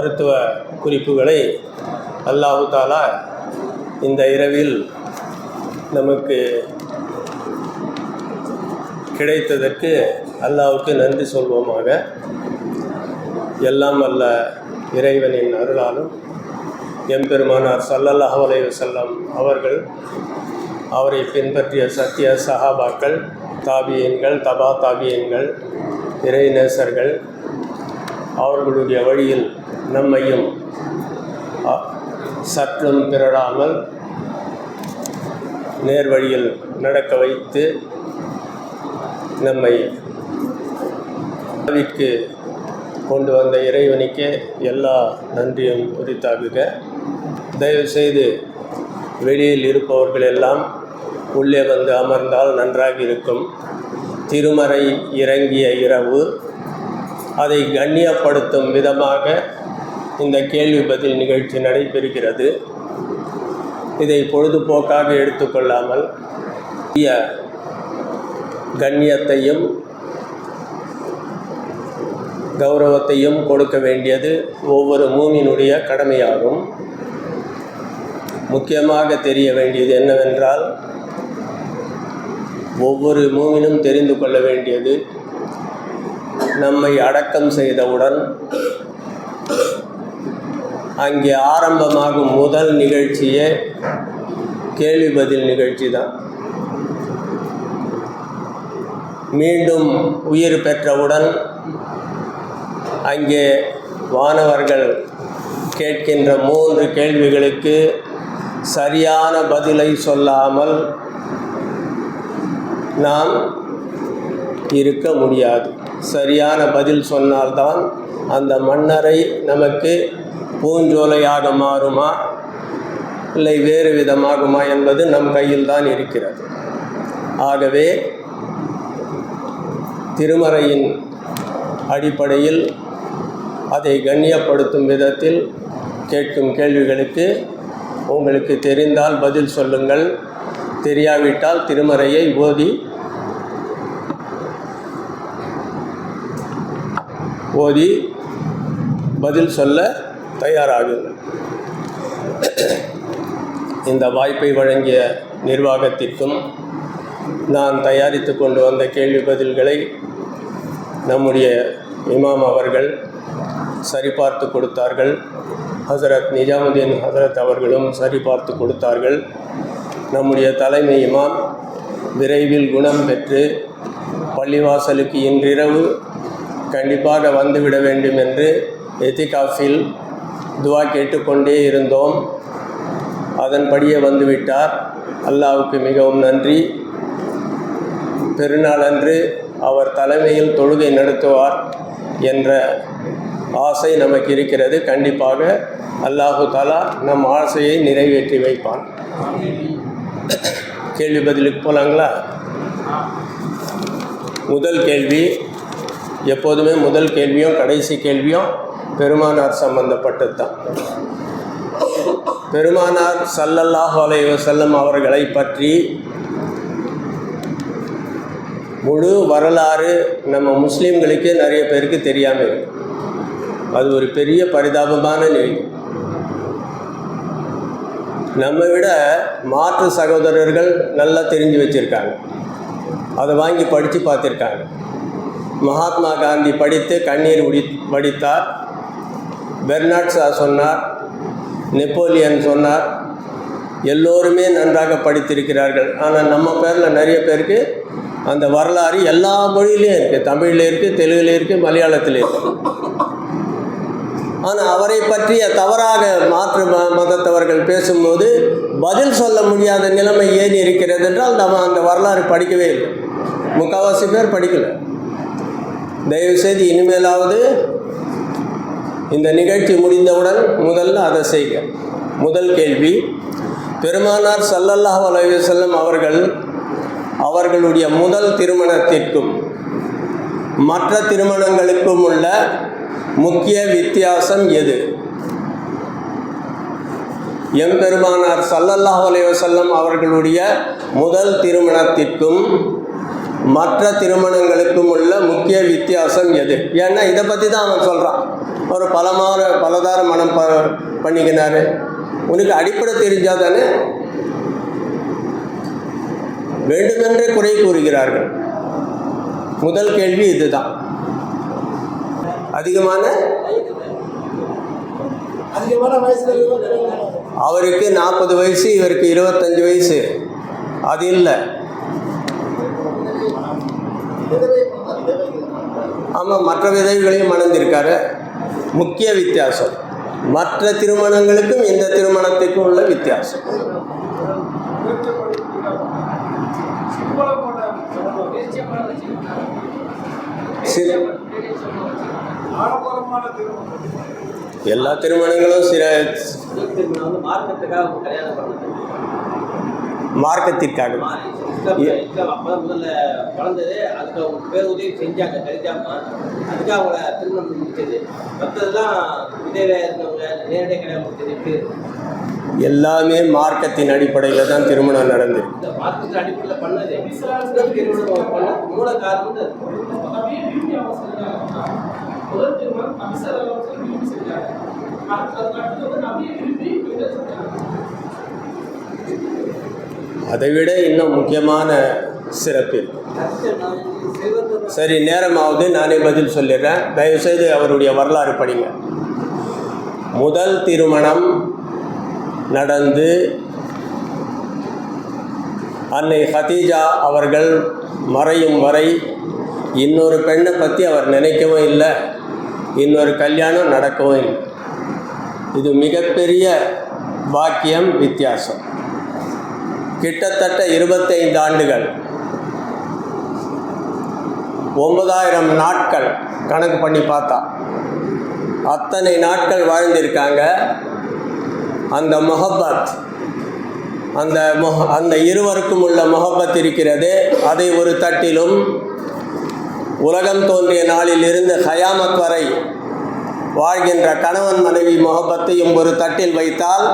மருத்துவ குறிப்புகளை அல்லாஹு தாலா இந்த இரவில் நமக்கு கிடைத்ததற்கு அல்லாஹ்வுக்கு நன்றி சொல்வோமாக. எல்லாம் வல்ல இறைவனின் அருளாலும் எம்பெருமானார் ஸல்லல்லாஹு அலைஹி வஸல்லம் அவர்கள், அவரை பின்பற்றிய சத்திய சஹாபாக்கள், தாபியீன்கள், தபா தாபியீன்கள், இறைநேசர்கள், அவர்களுடைய வழியில் நம்மையும் சற்றும் பிறடாமல் நேர்வழியில் நடக்க வைத்து நம்மை வாழ்விற்கு கொண்டு வந்த இறைவனுக்கே எல்லா நன்றியும் உரித்தாகுக. தயவுசெய்து வெளியில் இருப்பவர்கள் எல்லாம் உள்ளே வந்து அமர்ந்தால் நன்றாக இருக்கும். திருமறை இறங்கிய இரவு, அதை கண்ணியப்படுத்தும் விதமாக இந்த கேள்வி பதில் நிகழ்ச்சி நடைபெறுகிறது. இதை பொழுதுபோக்காக எடுத்துக்கொள்ளாமல் கண்ணியத்தையும் கௌரவத்தையும் கொடுக்க வேண்டியது ஒவ்வொரு மூமினுடைய கடமையாகும். முக்கியமாக தெரிய வேண்டியது என்னவென்றால், ஒவ்வொரு மூமினும் தெரிந்து கொள்ள வேண்டியது, நம்மை அடக்கம் செய்தவுடன் அங்கே ஆரம்பமாகும் முதல் நிகழ்ச்சியே கேள்வி பதில் நிகழ்ச்சி தான். மீண்டும் உயிர் பெற்றவுடன் அங்கே வானவர்கள் கேட்கின்ற 3 கேள்விகளுக்கு சரியான பதிலை சொல்லாமல் நாம் இருக்க முடியாது. சரியான பதில் சொன்னால்தான் அந்த மண்ணறை நமக்கு பூஞ்சோலையாக மாறுமா இல்லை வேறு விதமாகுமா என்பது நம் கையில் தான் இருக்கிறது. ஆகவே திருமறையின் அடிப்படையில் அதை கண்ணியப்படுத்தும் விதத்தில் கேட்கும் கேள்விகளுக்கு உங்களுக்கு தெரிந்தால் பதில் சொல்லுங்கள். தெரியாவிட்டால் திருமறையை ஓதி பதில் சொல்ல தயாராகுங்கள். இந்த வாய்ப்பை வழங்கிய நிர்வாகத்திற்கும், நான் தயாரித்து கொண்டு வந்த கேள்வி பதில்களை நம்முடைய இமாம் அவர்கள் சரிபார்த்து கொடுத்தார்கள். ஹசரத் நிஜாமுதீன் ஹசரத் அவர்களும் சரிபார்த்து கொடுத்தார்கள். நம்முடைய தலைமை இமாம் விரைவில் குணம் பெற்று பள்ளிவாசலுக்கு இன்றிரவு கண்டிப்பாக வந்துவிட வேண்டும் என்று எத்திகாஃபில் துவா கேட்டுக்கொண்டே இருந்தோம். அதன்படியே வந்துவிட்டார். அல்லாஹ்வுக்கு மிகவும் நன்றி. பெருநாளன்று அவர் தலைமையில் தொழுகை நடத்துவார் என்ற ஆசை நமக்கு இருக்கிறது. கண்டிப்பாக அல்லாஹு தாலா நம் ஆசையை நிறைவேற்றி வைப்பான். கேள்வி பதிலுக்கு போகலாங்களா? முதல் கேள்வி, எப்போதுமே முதல் கேள்வியும் கடைசி கேள்வியும் பெருமானார் சம்பந்தப்பட்டது தான். பெருமானார் ஸல்லல்லாஹு அலைஹி வஸல்லம் அவர்களை பற்றி முழு வரலாறு நம்ம முஸ்லீம்களுக்கே நிறைய பேருக்கு தெரியாமல் இருக்கு. அது ஒரு பெரிய பரிதாபமான நிலை. நம்ம விட மாற்று சகோதரர்கள் நல்லா தெரிஞ்சு வச்சுருக்காங்க, அதை வாங்கி படித்து பார்த்துருக்காங்க. மகாத்மா காந்தி படித்து கண்ணீர் வடித்தார். பெர்னாட் ஷா சொன்னார், நெப்போலியன் சொன்னார். எல்லோருமே நன்றாக படித்திருக்கிறார்கள். ஆனால் நம்ம பேரில் நிறைய பேருக்கு அந்த வரலாறு எல்லா மொழியிலையும் இருக்குது. தமிழில் இருக்குது, தெலுங்கில் இருக்குது, மலையாளத்தில் இருக்குது. ஆனால் அவரை பற்றிய தவறாக மாற்று மதத்தவர்கள் பேசும்போது பதில் சொல்ல முடியாத நிலைமை ஏன் இருக்கிறது என்றால், நம்ம அந்த வரலாறு படிக்கவே இல்லை. முக்கால்வாசி பேர் படிக்கலை. தயவுசெய்து இனிமேலாவது இந்த நிகழ்ச்சி முடிந்தவுடன் முதல்ல அதை செய்க. முதல் கேள்வி, பெருமானார் ஸல்லல்லாஹு அலைஹி வஸல்லம் அவர்களுடைய முதல் திருமணத்திற்கும் மற்ற திருமணங்களுக்கும் உள்ள முக்கிய வித்தியாசம் எது? எம்பெருமானார் ஸல்லல்லாஹு அலைஹி வஸல்லம் அவர்களுடைய முதல் திருமணத்திற்கும் மற்ற திருமணங்களுக்கும் உள்ள முக்கிய வித்தியாசம் எது? ஏன்னா இதை பற்றி தான் அவன் சொல்கிறான். ஒரு பலதார மனம் பண்ணிக்கினாரு. உனக்கு அடிப்படை தெரிஞ்சால் தானே. வேண்டுமென்றே குறை கூறுகிறார்கள். முதல் கேள்வி இதுதான். அதிகமான அவருக்கு 40 வயசு, இவருக்கு 25 வயசு. அது இல்லை. ஆமாம், மற்ற விதவைகளையும் மணந்திருக்காரு. முக்கிய வித்தியாசம் மற்ற திருமணங்களுக்கும் இந்த திருமணத்துக்கும் உள்ள வித்தியாசம். எல்லா திருமணங்களும் மார்க்கத்திற்காக எல்லாமே மார்க்கத்தின் அடிப்படையில் தான் திருமணம் நடந்தது. அதைவிட இன்னும் முக்கியமான சிறப்பு. சரி, நேரமாவது நானே பதில் சொல்லிடுறேன். தயவுசெய்து அவருடைய வரலாறு படிங்க. முதல் திருமணம் நடந்து அன்னை ஹதீஜா அவர்கள் மறையும் வரை இன்னொரு பெண்ணை பற்றி அவர் நினைக்கவும் இல்லை, இன்னொரு கல்யாணம் நடக்கவும் இல்லை. இது மிகப்பெரிய பாக்கியம், வித்தியாசம். கிட்டத்தட்ட 25 ஆண்டுகள், 9000 நாட்கள் கணக்கு பண்ணி பார்த்தா அத்தனை நாட்கள் வாழ்ந்திருக்காங்க. அந்த முஹப்பத், அந்த இருவருக்கும் உள்ள முஹப்பத் இருக்கிறது. அதை ஒரு தட்டிலும் உலகம் தோன்றிய நாளில் இருந்து கயாமத் வரை வாழ்கின்ற கணவன் மனைவி முஹப்பத்தையும் ஒரு தட்டில் வைத்தால்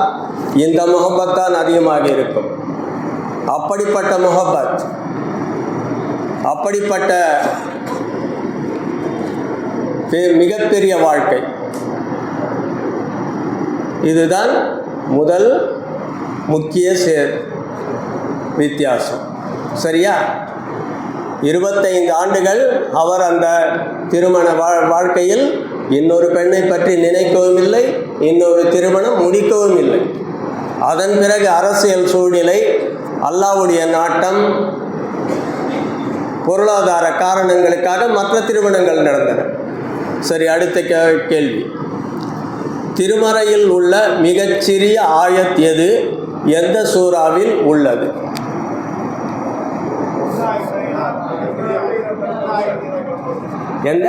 இந்த முஹப்பத் தான் அதிகமாக இருக்கும். அப்படிப்பட்ட முஹப்பத், அப்படிப்பட்ட மிகப்பெரிய வாழ்க்கை. இதுதான் முதல் முக்கிய வித்தியாசம். சரியா? 25 ஆண்டுகள் அவர் அந்த திருமண வாழ்க்கையில் இன்னொரு பெண்ணை பற்றி நினைக்கவும் இல்லை, இன்னொரு திருமணம் முடிக்கவும் இல்லை. அதன் பிறகு அரசியல் சூழ்நிலை, அல்லாஹ்வுடைய நாட்டம், பொருளாதார காரணங்களுக்காக மற்ற திருமணங்கள் நடந்தன. சரி, அடுத்த கேள்வி. திருமறையில் உள்ள மிகச்சிறிய ஆயத் எது? எந்த சூறாவில் உள்ளது? எந்த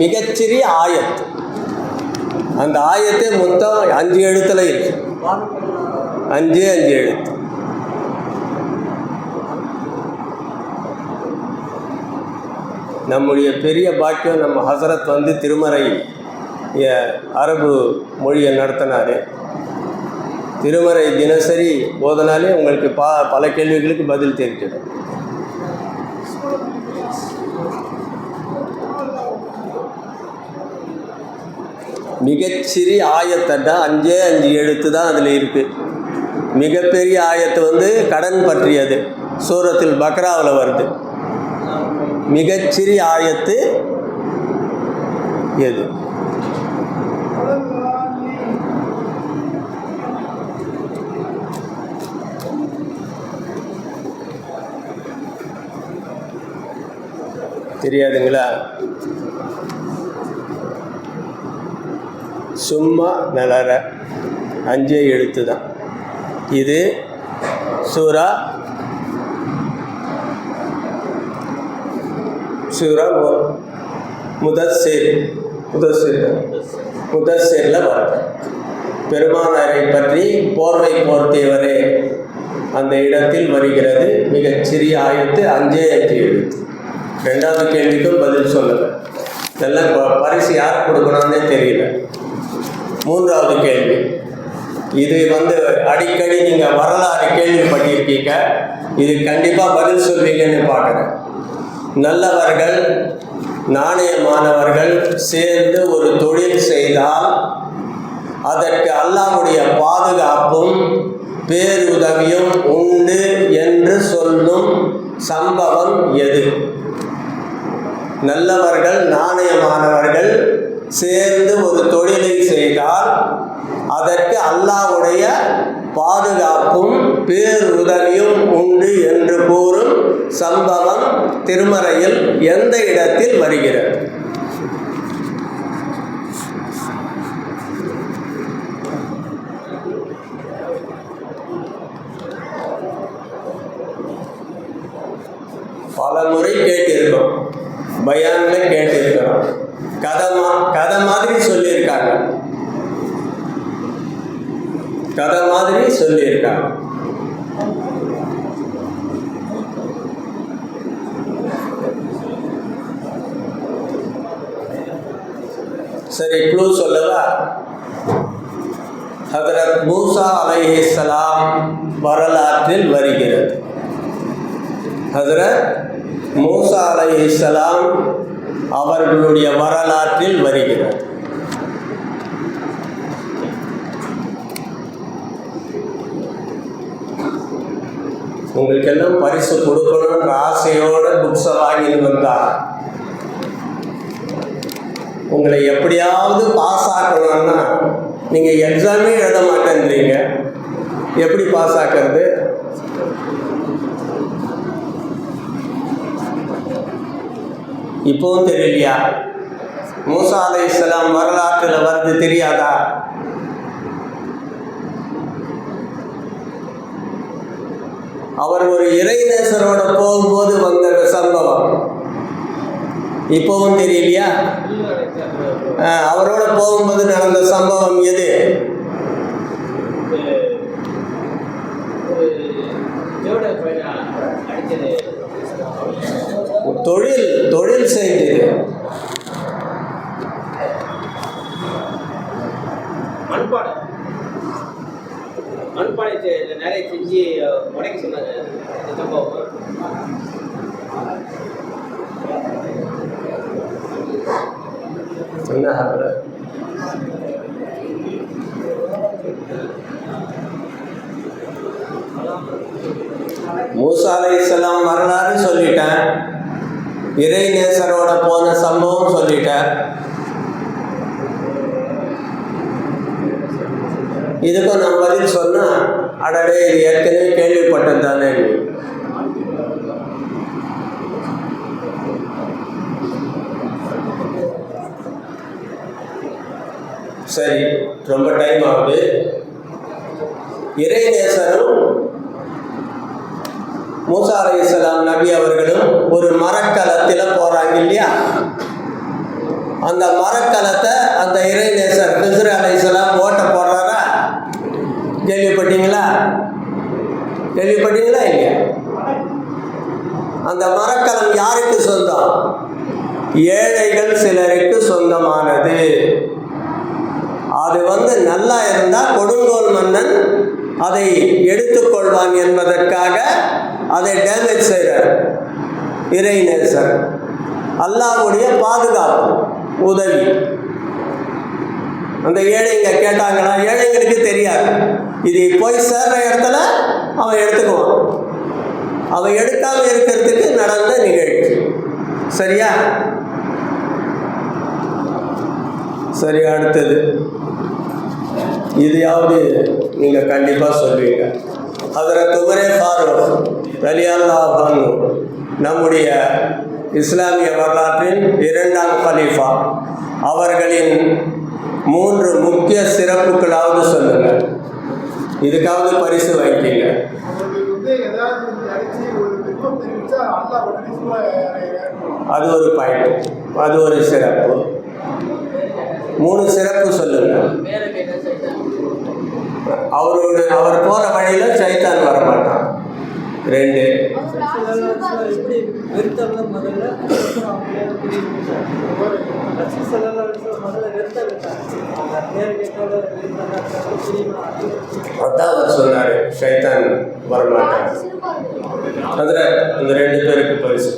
மிகச்சிறிய ஆயத்? அந்த ஆயத்தை மொத்தம் 5 எழுத்துல இருக்கு. 5 எழுத்து. நம்முடைய பெரிய பாக்கியம், நம்ம ஹசரத் வந்து திருமறை அரபு மொழியை நடத்தினார். திருமறை தினசரி போதனாலே உங்களுக்கு பல கேள்விகளுக்கு பதில் தெரிஞ்சிடும். மிகச்சிறிய ஆயத்தட்டா 5 எழுத்து தான் அதில் இருக்குது. மிகப்பெரிய ஆயத்து வந்து கடன் பற்றியது, சூரத்துல் பக்ராவில் வருது. மிகச்சிறிய ஆயத்து எது? தெரியாதுங்களா? சும்மா நலர 5 எழுத்து தான். இது சூரா முதஸ்ஸிரில் வருது. பெருமானாரை பற்றி போர்வை போர்த்தியவரே அந்த இடத்தில் வருகிறது. மிகச்சிறிய ஆயத்து 5 எழுத்து. 2வது கேள்விக்கும் பதில் சொல்லலை. இதெல்லாம் பரிசு யார் கொடுக்கணும்னே தெரியல. 3வது கேள்வி. இது அடிக்கடி நீங்கள் வரலாறு கேள்விப்பட்டிருக்கீங்க. இது கண்டிப்பாக பதில் சொல்வீங்கன்னு பார்க்குறேன். நல்லவர்கள் நாணயமானவர்கள் சேர்ந்து ஒரு தொழில் செய்தால் அதற்கு அல்லாஹ்வுடைய பாதுகாப்பும் பேருதவியும் உண்டு என்று சொல்லும் சம்பவம் எது? நல்லவர்கள் நாணயமானவர்கள் சேர்ந்து ஒரு தொழிலை செய்தால் அதற்கு அல்லாஹ்வுடைய பாதுகாப்பும் பேருதவியும் உண்டு என்று கூறும் சம்பவம் திருமறையில் எந்த இடத்தில் வருகிறது? பல முறை கேட்டிருக்கோம், பயான்ல கேட்டிருக்கிறோம், கதை மாதிரி சொல்லியிருக்காங்க, கதை மாதிரி சொல்லியிருக்காங்க. சரி, க்ளூ சொல்லவா? ஹதரத் மூசா அலைஹிஸ்ஸலாம் வரலாற்றில் வருகிறது. ஹதரத் மூசா அலைஹிஸ்ஸலாம் அவர்களுடைய வரலாற்றில் வருகிறது. உங்களுக்கெல்லாம் பரிசு கொடுக்கணுன்ற ஆசையோட புக்ஸை வாங்கிட்டு வந்தா உங்களை எப்படியாவது பாஸ் ஆக்கணும்னா நீங்கள் எக்ஸாமே எழுத மாட்டேன்றீங்க. எப்படி பாஸ் ஆக்கிறது? இப்போவும் தெரியலையா? மூசா அலைஹிஸ்ஸலாம் வரலாற்றில் வருது தெரியாதா? அவர் ஒரு இறைநேசரோட போகும்போது வந்த சம்பவம் இப்போவும் தெரியலையா? அவரோட போகும்போது நடந்த சம்பவம் எது? தொழில் செய்தது. மண்பானை நிறைய செஞ்சு உடைக்க சொன்னாங்க. மூசா அலைஹிஸ்ஸலாம் வரலாறு சொல்லிட்டேன், இறைநேசரோட போன சம்பவம் சொல்லிட்டேன். இதுக்கும் நான் பதில் சொன்னா அடடே இது ஏற்கனவே கேள்விப்பட்டது தானே. சரி, ரொம்ப டைம் ஆகுது. இறைநேசரும் மூசா அலைஹிஸ்ஸலாம் நபி அவர்களும் ஒரு மரக்கலத்தில் போறாங்க இல்லையா? அந்த மரக்கலத்தை அந்த இறைநேசர் ஹிஸ்ர் அலைஹிஸ்ஸலாம் ஓட்ட போடுறாரா? கேள்விப்பட்டீங்களா இல்லையா? அந்த மரக்கலம் யாருக்கு சொந்தம்? ஏழைகள் சிலருக்கு சொந்தமானது. அது நல்லா இருந்தால் கொடுங்கோல் மன்னன் அதை எடுத்துக்கொள்வான் என்பதற்காக அதை டேமேஜ் செய்கிறார் இறைநேசர். அல்லாஹ்வுடைய பாதுகாப்பு உதவி. அந்த ஏழைங்க கேட்டாங்களா? ஏழைங்களுக்கு தெரியாது. இது போய் சேர்ற இடத்துல அவன் எடுத்துக்குவான். அவன் எடுக்காமல் இருக்கிறதுக்கு நடந்த நிகழ்ச்சி. சரியா? சரி, அடுத்தது இதையாவது நீங்கள் கண்டிப்பாக சொல்வீங்க. ஹதரத் உமரே ஃபாரூக் ரலியல்லாஹு அன்ஹு நம்முடைய இஸ்லாமிய வரலாற்றின் 2ஆம் கலீஃபா. அவர்களின் 3 முக்கிய சிறப்புகளாவது சொல்லுங்கள். இதுக்காவது பரிசு வைக்கீங்க. அது ஒரு பாயிண்ட், அது ஒரு சிறப்பு. 3 சிறப்பு சொல்லுங்க. அவர் போற வழியில சைத்தான் வரமாட்டான். 2 முதல்ல அதான் அவர் சொன்னார், ஷைத்தான் வரமாட்டார். அதில் அந்த 2 பேருக்கு பரிசு.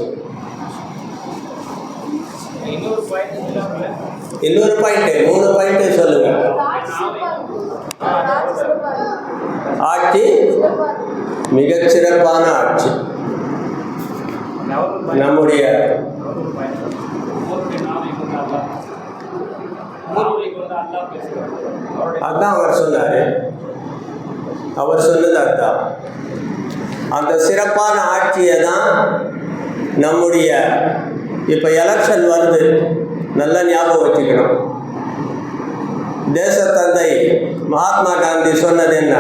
இன்னொரு பாயிண்ட் 3 பாயிண்ட் சொல்லுங்க. ஆட்சி மிகச்சிறப்பான ஆட்சி. நம்முடைய அதான் அவர் சொன்னாரு. அவர் சொன்னது அதான். அந்த சிறப்பான ஆட்சியை தான் நம்முடைய இப்போ எலெக்ஷன் வருது, நல்லா ஞாபகம் வச்சுக்கணும். தேசத்தந்தை மகாத்மா காந்தி சொன்னது என்ன?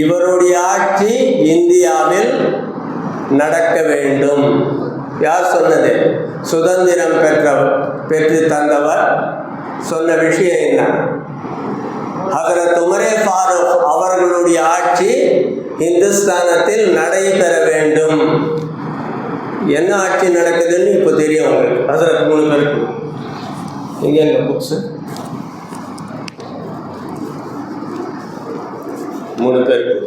இவருடைய ஆட்சி இந்தியாவில் நடக்க வேண்டும். யார் சொன்னது? சுதந்திரம் பெற்று தந்தவர் சொன்ன விஷயம் என்ன? ஹஜ்ரத் உமரே ஃபாரூக் அவர்களுடைய ஆட்சி இந்துஸ்தானத்தில் நடைபெற வேண்டும். என்ன ஆட்சி நடக்குதுன்னு இப்போ தெரியும் உங்களுக்கு. ஹஜ்ரத் 3 பேருக்கு இங்கே இந்த புக்ஸு 3 பேருக்கு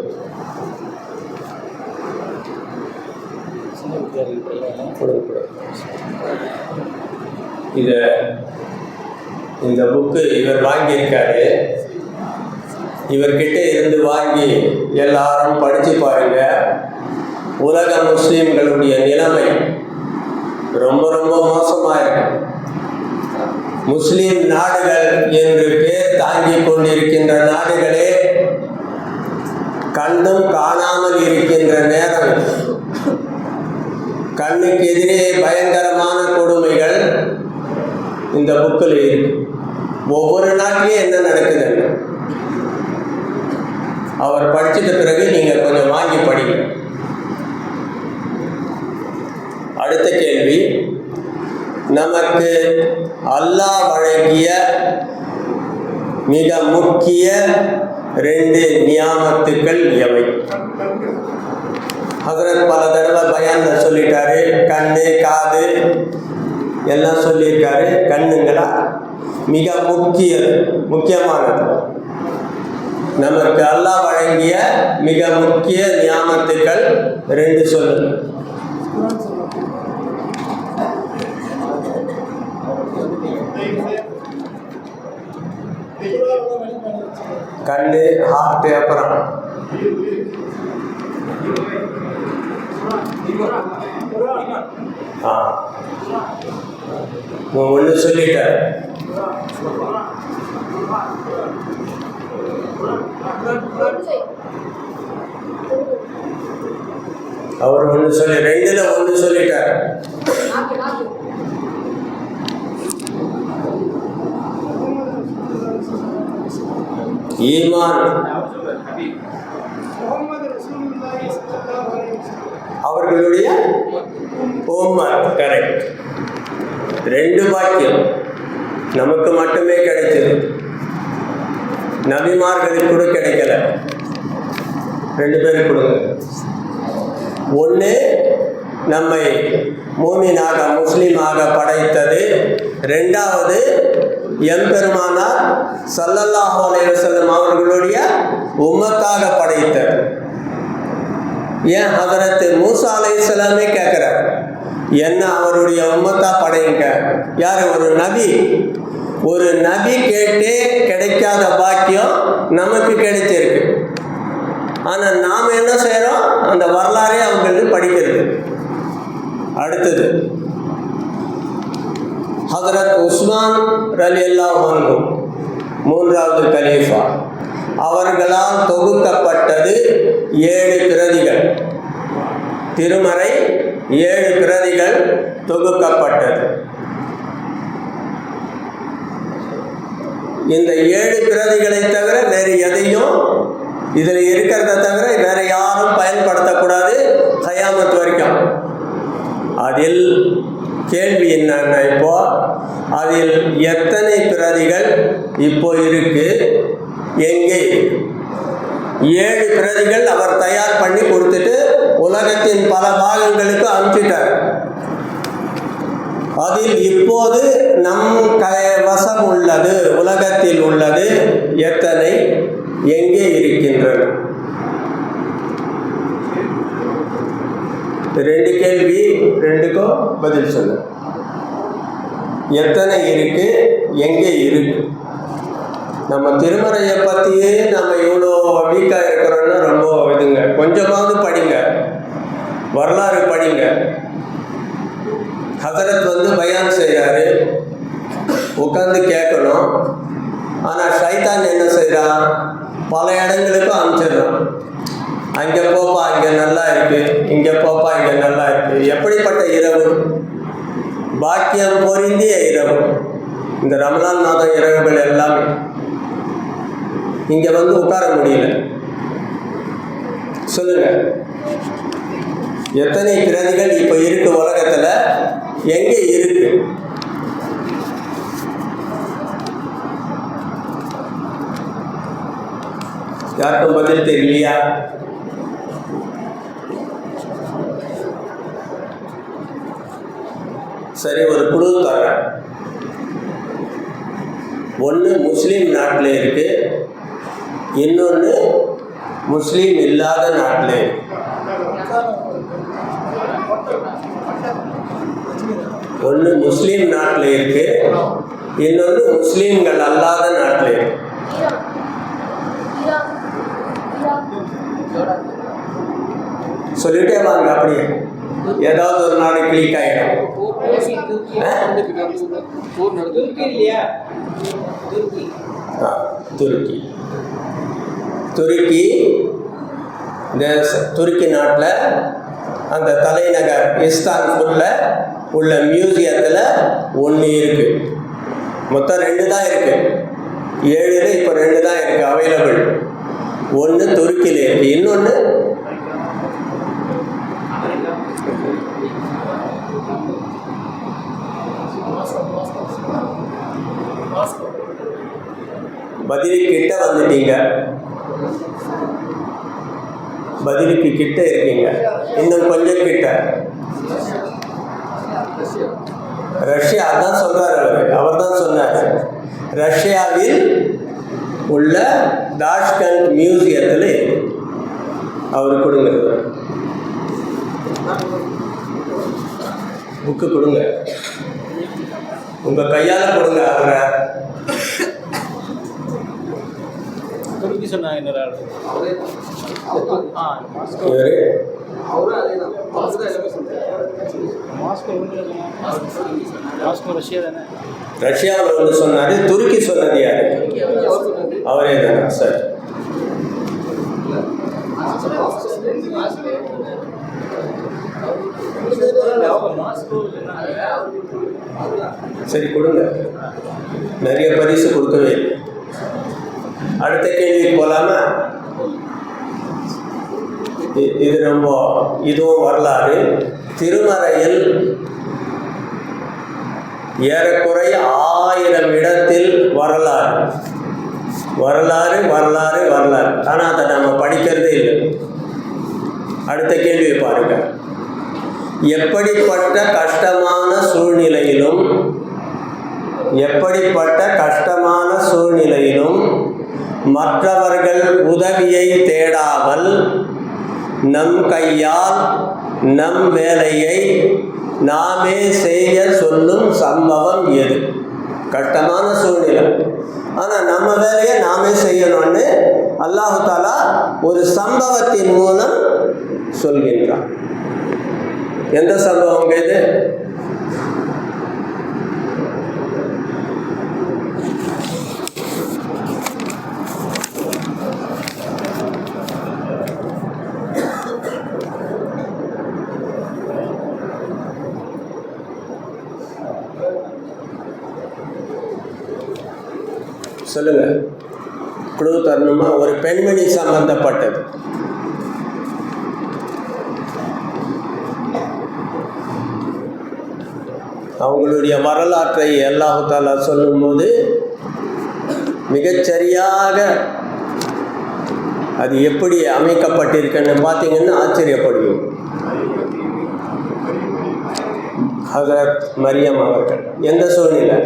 இந்த புக்கு இவர் வாங்கியிருக்காரு. இவர்கிட்ட இருந்து வாங்கி எல்லாரும் படித்து பாருங்க. உலக முஸ்லீம்களுடைய நிலைமை ரொம்ப ரொம்ப மோசமாக இருக்கு. முஸ்லீம் நாடுகள் என்று பேர் தாங்கிக் கொண்டிருக்கின்ற நாடுகளே கண்டும் காணாமல் இருக்கின்ற நேரம். கண்ணுக்கு எதிரே பயங்கரமான கொடுமைகள் இந்த புக்கில் இருக்கு. ஒவ்வொரு நாட்டிலையும் என்ன நடக்குது அவர் படிச்சிட்ட பிறகு நீங்கள் கொஞ்சம் வாங்கி படிங்க. அடுத்த கேள்வி, நமக்கு அல்லாஹ் வழங்கிய மிக முக்கிய 2 நியாமத்துக்கள் எவை? ஹஜ்ரத் பல தடவை பயான்ல சொல்லிட்டாரு. கண்ணு காது எல்லாம் சொல்லியிருக்காரு. கண்ணுங்களா மிக முக்கியமானது. நமக்கு அல்லாஹ் வழங்கிய மிக முக்கிய நியாமத்துக்கள் 2 சொல்லுங்க. கண்ணு, ஹார்ட், அப்புறம் ஒன்று சொல்லிட்டார். அவர் ஒன்று சொல்லி 2ல் 1 சொல்லிட்டார். ஈமான், அவர்களுடைய உம்மத். கரெக்ட். 2 பாக்கியம் நமக்கு மட்டுமே கிடைச்சது. நபிமார்களுக்கு கூட கிடைக்கல. 2 பேருக்கு கொடுங்க. 1 நம்மை மூமினாக முஸ்லீமாக படைத்தது. 2வது எம்பெருமானார் ஸல்லல்லாஹு அலைஹி வஸல்லம் அவர்களுடைய உம்மத்தாக படைத்தது. ஏன் ஹஜரத் மூசா அலைஹிஸ்ஸலாமே கேட்குறார், என்ன அவருடைய உம்மத்தா படையுங்க. யார்? ஒரு நபி கேட்டே கிடைக்காத பாக்கியம் நமக்கு கிடைச்சிருக்கு. ஆனால் நாம் என்ன செய்கிறோம்? அந்த வரலாறே அவங்களுக்கு படிக்கிறது. அடுத்தது ஹஜரத் உஸ்மான் ரலியல்லாஹு அன்ஹு 3வது கலீஃபா. அவர்களால் தொகுக்கப்பட்டது 7 பிரதிகள். திருமறை 7 பிரதிகள் தொகுக்கப்பட்டது. இந்த 7 பிரதிகளை தவிர வேறு எதையும் இதில் இருக்கிறத தவிர வேற யாரும் பயன்படுத்தக்கூடாது கயாமத் வரைக்கும். அதில் கேள்வி என்னன்னா, இப்போ அதில் எத்தனை பிரதிகள் இப்போ இருக்கு, எங்கே? 7 பிரதிகள் அவர் தயார் பண்ணி கொடுத்துட்டு உலகத்தின் பல பாகங்களுக்கு அனுப்பிச்சிட்டார். அதில் இப்போது நம் வசம் உள்ளது, உலகத்தில் உள்ளது எத்தனை, எங்கே இருக்கின்றன? 2 கேள்வி, 2க்கும் பதில் சொல்லு. எத்தனை இருக்கு, எங்கே இருக்கு? நம்ம திருமறையை பற்றியே நம்ம இவ்வளோ வீக்காக இருக்கிறோன்னா ரொம்ப இதுங்க. கொஞ்சமாவது படிங்க, வரலாறு படிங்க. ஹசரத் பயான் செய்கிறாரு, உட்காந்து கேட்கணும். ஆனால் ஷைத்தான் என்ன செய்கிறான், பல இடங்களுக்கும் அனுப்பிச்சிடுறான். அங்கே போப்பா, இங்கே நல்லா இருக்கு, இங்கே போப்பா, இங்கே நல்லா இருக்கு. எப்படிப்பட்ட இரவு, பாக்கியம் பொருந்திய இரவு இந்த ரமலான் மாதம் இரவுகள் எல்லாமே. இங்கே உட்கார முடியல. சொல்லுங்க, எத்தனை பிரதிகள் இப்போ இருக்கு உலகத்தில், எங்கே இருக்கு? யாருக்கும் பதில் தெரியலையா? சரி, ஒரு குழு தர்றேன். ஒன்று முஸ்லீம் நாட்டில் இருக்கு, இன்னொன்று முஸ்லீம் இல்லாத நாட்டில் இருக்கு. ஒன்று முஸ்லீம் நாட்டில் இருக்கு, இன்னொன்று முஸ்லீம்கள் அல்லாத நாட்டில் இருக்கு. சொல்லிட்டே வாங்க, அப்படியே ஏதாவது ஒரு நாடு கிளிக் ஆகிடும். துருக்கி. இந்த துருக்கி நாட்டில் அந்த தலைநகர் இஸ்தான்புல்ல உள்ள மியூசியத்தில் 1 இருக்கு. மொத்தம் 2 தான் இருக்கு. 7ல் இப்போ 2 தான் இருக்கு அவைலபிள். ஒன்று துருக்கியில் இருக்கு, இன்னொன்று பதிலுக்கிட்ட வந்துட்டீங்க. பதிலுக்கு கிட்ட இருக்கீங்க, இன்னும் கொஞ்சம் கிட்ட. ரஷ்யா தான் சொல்றாரு, அவர் தான் சொன்னார். ரஷ்யாவில் உள்ள தாஷ்கண்ட் மியூசியத்தில் அவர் கொடுங்க, புக்கு கொடுங்க, உங்கள் கையால் கொடுங்க. அவரை துருக்கி சொன்னாங்க. இன்னொரு ஆள் ரஷ்யாவில் ஒன்று சொன்னார், துருக்கி சொன்னது யாரு? அவரே தானா? சார் சரி, கொடுங்க. நிறைய பரிசு கொடுக்கவே இல்லை. அடுத்த கேள்விக்கு போகலாமா? இது ரொம்ப, இதுவும் வரலாறு. திருமறையில் ஏறக்குறைய 1000 இடத்தில் வரலாறு வரலாறு வரலாறு வரலாறு. ஆனால் அதை நம்ம படிக்கிறதே இல்லை. அடுத்த கேள்வியை பாருங்க. எப்படிப்பட்ட கஷ்டமான சூழ்நிலையிலும் மற்றவர்கள் உதவியை தேடாமல் நம் கையால் நம் வேலையை நாமே செய்ய சொல்லும் சம்பவம் எது? கஷ்டமான சூழ்நிலை, ஆனால் நம்ம வேலையை நாமே செய்யணும்னு அல்லாஹு தாலா ஒரு சம்பவத்தின் மூலம் சொல்கின்றான். எந்த சம்பவம் இது? சொல்லுங்க, குழு தரணுமா? ஒரு பெண்மணி சம்பந்தப்பட்டது. அவங்களுடைய வரலாற்றை அல்லாஹ் தஆலா சொல்லும்போது மிகச்சரியாக அது எப்படி அமைக்கப்பட்டிருக்குன்னு பார்த்தீங்கன்னா ஆச்சரியப்படுவீங்க. ஹஜரத் மரியம் அவர்கள். எந்த சூழ்நிலை?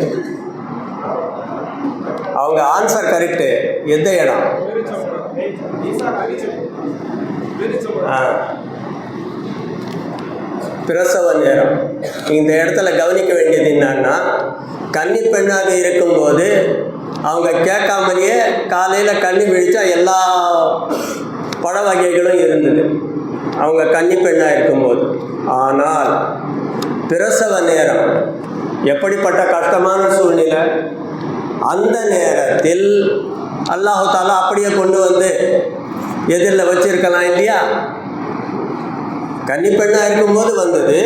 அவங்க ஆன்சர் கரெக்டு. எந்த இடம்? பிரசவ நேரம். இந்த இடத்துல கவனிக்க வேண்டியது என்னன்னா, கன்னி பெண்ணாக இருக்கும்போது அவங்க கேட்காமலேயே காலையில் கண்ணி விழிச்சா எல்லா பழ வகைகளும் இருந்தது அவங்க கன்னி பெண்ணாக இருக்கும்போது. ஆனால் பிரசவ நேரம் எப்படிப்பட்ட கஷ்டமான சூழ்நிலை! அந்த நேரத்தில் அல்லாஹு தாலா அப்படியே கொண்டு வந்து எதிரில் வச்சிருக்கலாம் இல்லையா? கன்னி பெண்ணாக இருக்கும்போது வந்தது.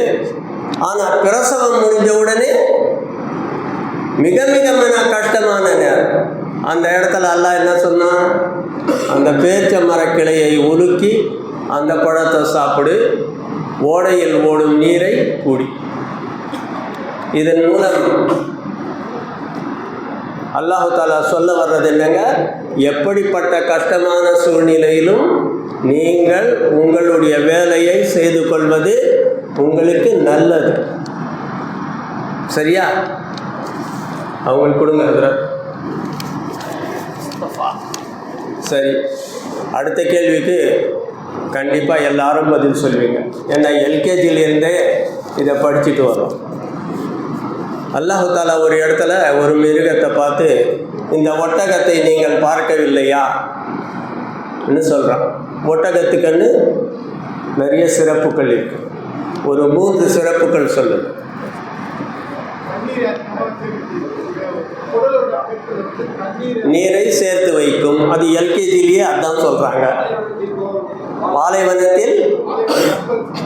ஆனால் பிரசவம் முடிஞ்ச உடனே மிக மிக கஷ்டமான நேரம். அந்த இடத்துல அல்லாஹ் என்ன சொன்னான்? அந்த பேரிச்ச மரக்கிளையை உலுக்கி அந்த பழத்தை சாப்பிடு, ஓடையில் ஓடும் நீரை குடி. இதன் மூலம் அல்லாஹு தாலா சொல்ல வர்றது என்னங்க? எப்படிப்பட்ட கஷ்டமான சூழ்நிலையிலும் நீங்கள் உங்களுடைய வேலையை செய்து கொள்வது உங்களுக்கு நல்லது. சரியா? அவங்களுக்கு கொடுங்க ஹஜ்ரத். சரி, அடுத்த கேள்விக்கு கண்டிப்பாக எல்லாரும் பதில் சொல்வீங்க. ஏன்னா எல்கேஜியிலேருந்தே இதை படிச்சுட்டு வரோம். அல்லாஹு தாலா ஒரு இடத்துல ஒரு மிருகத்தை பார்த்து, இந்த ஒட்டகத்தை நீங்கள் பார்க்கவில்லையா ன்னு சொல்கிறான். ஒட்டகத்துக்குன்னு நிறைய சிறப்புகள் இருக்கு. ஒரு 3 சிறப்புகள் சொல்லுது. நீரை சேர்த்து வைக்கும். அது எல்கேஜிலேயே அதான் சொல்கிறாங்க.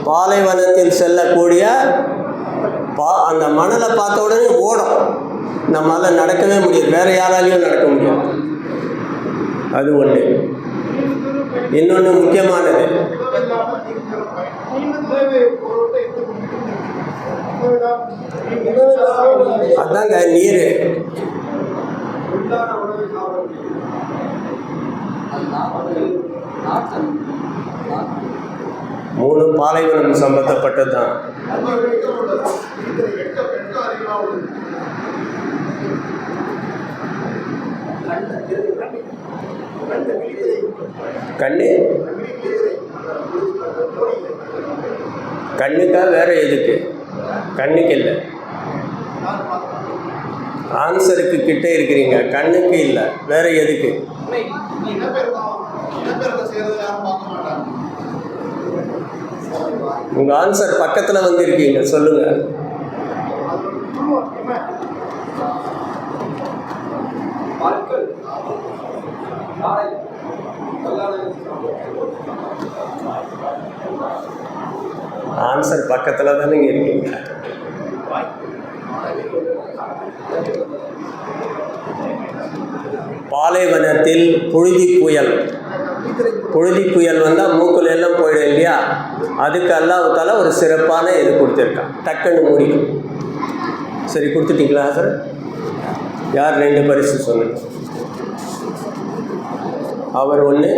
பாலைவனத்தில் செல்லக்கூடிய அந்த மணலை பார்த்த உடனே ஓடும். நம்மளால் நடக்கவே முடியாது, வேற யாராலையும் நடக்க முடியாது. அது ஒன்று. இன்னொன்று முக்கியமானது, அதாங்க நீர். மூணு பாலைவனம் சம்பந்தப்பட்டது தான். கண்ணுக்கா வேற எதுக்கு? கண்ணுக்கு இல்லை, ஆன்சருக்கு கிட்டே இருக்கிறீங்க. கண்ணுக்கு இல்லை, வேற எதுக்கு? உங்க ஆன்சர் பக்கத்துல வந்திருக்கீங்க, சொல்லுங்க. ஆன்சர் பக்கத்துல தானே இருக்கீங்க. பாலைவனத்தில் புழுதி புயல் வந்தால் மூக்குல எல்லாம் போயிடும் இல்லையா? அதுக்கு அல்லாஹ் தஆலா ஒரு சிறப்பான இது கொடுத்துருக்கான். டக்குன்னு முடிக்கும். சரி, கொடுத்துட்டீங்களா சார்? யார் 2 பரிசு சொன்னீங்க? அவர் 1,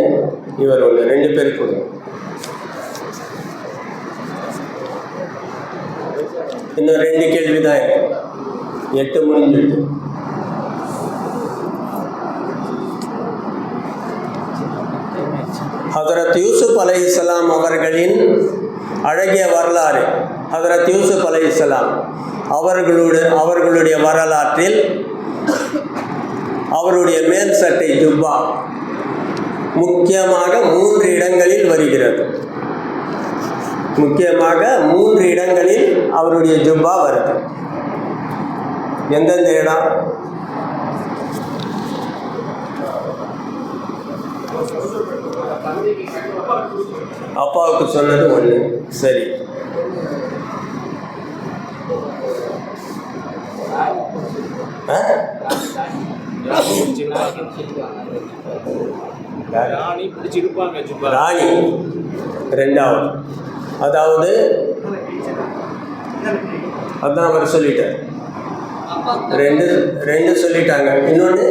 இவர் 1, 2 பேருக்கு கொடுங்க. இன்னும் 2 கேள்வி தான் இருக்கு. 8 முடிஞ்சிருக்கு. ஹதரத் யூசுப் அலைஹிஸ்ஸலாம் அவர்களின் அழகிய வரலாறு. ஹதரத் யூசுப் அலைஹிஸ்ஸலாம் அவர்களுடைய வரலாற்றில் அவருடைய மேல் சட்டை ஜுப்பா முக்கியமாக 3 இடங்களில் வருகிறது. முக்கியமாக 3 இடங்களில் அவருடைய ஜுப்பா வருது. எந்தெந்த இடம்? அப்பாவுக்கு சொன்னது 1. சரி, ராணி 2வது. அதாவது அதான் அவர் சொல்லிட்டார். 2 சொல்லிட்டாங்க. இன்னொன்று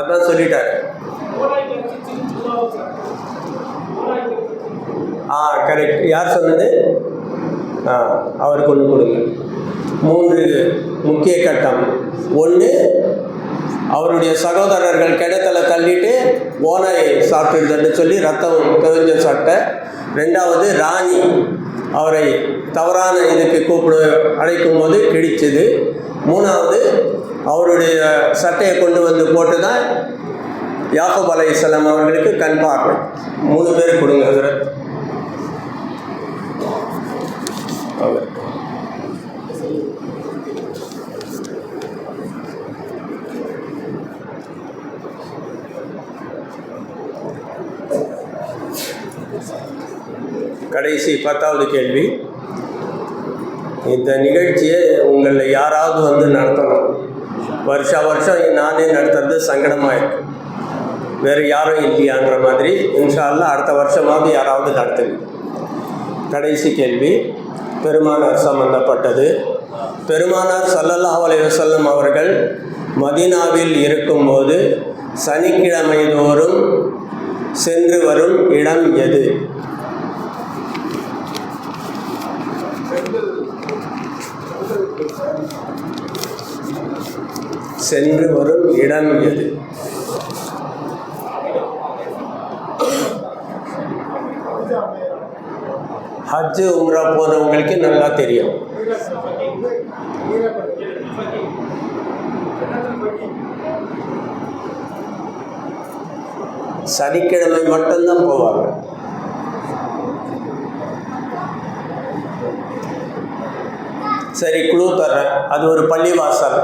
அதான் சொல்லிட்டாரு. கரெக்ட். யார் சொன்னது? அவருக்கு ஒன்று கொடுங்க. 3 முக்கிய கட்டம். ஒன்று, அவருடைய சகோதரர்கள் கிணத்துல தள்ளிட்டு ஓனாய் சாப்பிட்டுடுதுன்னு சொல்லி ரத்தம் தெரிஞ்ச சட்டை. 2வது, ராணி அவரை தவறான இதுக்கு அழைக்கும் போது கிழிச்சது. 3வது, அவருடைய சட்டையை கொண்டு வந்து போட்டு தான் யாக்கூப் அலைஹிஸ்ஸலாம் அவர்களுக்கு கண் பார்வை. 3 பேர் கொடுங்க ஹஜ்ரத். அவர் கடைசி 10வது கேள்வி. இந்த நிகழ்ச்சியை உங்களில் யாராவது வந்து நடத்தணும். வருஷம் நானே நடத்துறது சங்கடமாக இருக்கு. வேறு யாரும் இல்லையான்ற மாதிரி. இன்ஷா அல்லாஹ் அடுத்த வருஷமாவது யாராவது நடத்துங்க. கடைசி கேள்வி பெருமானார் சம்பந்தப்பட்டது. பெருமானார் ஸல்லல்லாஹு அலைஹி வஸல்லம் அவர்கள் மதீனாவில் இருக்கும்போது சனிக்கிழமை தோறும் சென்று வரும் இடம் எது? சென்று வரும் இடம் எது? ஹஜ்ஜு உம்ரா போனவங்களுக்கு நல்லா தெரியும். சனிக்கிழமை மட்டும்தான் போவாங்க. சரி, குழு தர்றேன். அது ஒரு பள்ளிவாசல்.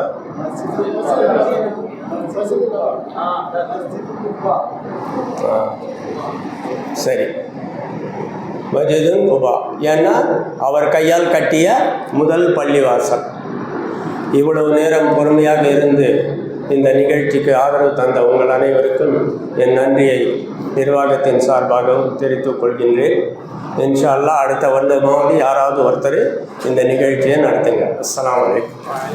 சரி, மஸ்ஜிதுன் குபா. ஏன்னா அவர் கையால் கட்டிய முதல் பள்ளிவாசல். இவ்வளவு நேரம் பொறுமையாக இருந்து இந்த நிகழ்ச்சிக்கு ஆதரவு தந்த உங்கள் அனைவருக்கும் என் நன்றியை நிர்வாகத்தின் சார்பாகவும் தெரிவித்துக் கொள்கின்றேன். இன்ஷா அல்லாஹ் அடுத்த வருடமாவது யாராவது ஒருத்தர் இந்த நிகழ்ச்சியை நடத்துங்க. அஸ்ஸலாமு அலைக்கும்.